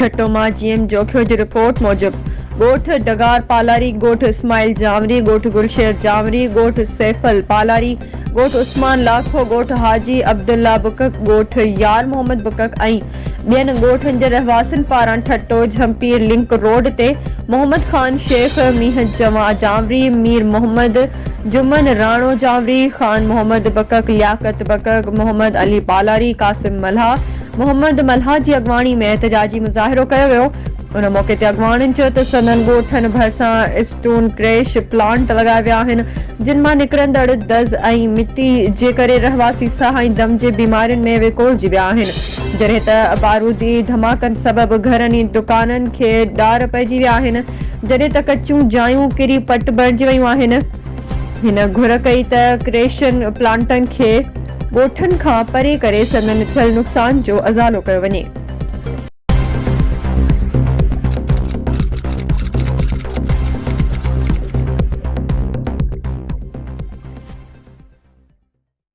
ठट्टो मां जीएम जोखियो जी रिपोर्ट मूजिब गोठ डगार पालारी, गोठ इस्माइल जामरी, गोठ गुलशेर जामरी, गोठ सैफल पालारी, गोठ उस्मान लाखो, गोठ हाजी अब्दुल्ला बुकक, गोठ यार मोहम्मद बुकक ऐं ॿियनि ॻोठनि जे रहवासियुनि पारां ठट्टो झंपीर लिंक रोड ते मोहम्मद खान शेख, मीह जमा जामरी, मीर मोहम्मद, जुमन राणो जामरी, खान मोहम्मद बकक, लियाकत बकक, मोहम्मद अली पालारी, कासिम मल्हा, मोहम्मद मल्हा जी अॻवाणी में एहतजाजी मुज़ाहिरो कयो वियो। उन मौके ते अॻवाणनि चयो त संदन ॻोठनि भरिसां स्टोन क्रैश प्लांट लॻाया विया आहिनि, जिन मां निकिरंदड़ दज़ ऐं मिटी जे करे रहवासी साह ऐं दम जे बीमारियुनि में विकोड़जी विया आहिनि, जॾहिं त बारूदी धमाकनि सबबि घरनि ऐं दुकाननि खे ॾार पइजी विया आहिनि, जॾहिं त कचियूं जायूं किरी पट बणिजी वियूं आहिनि। हिन घुर कई त क्रेशन प्लांटनि खे ॻोठनि खां परे करे संदन थियल नुक़सान जो अज़ालो कयो वञे।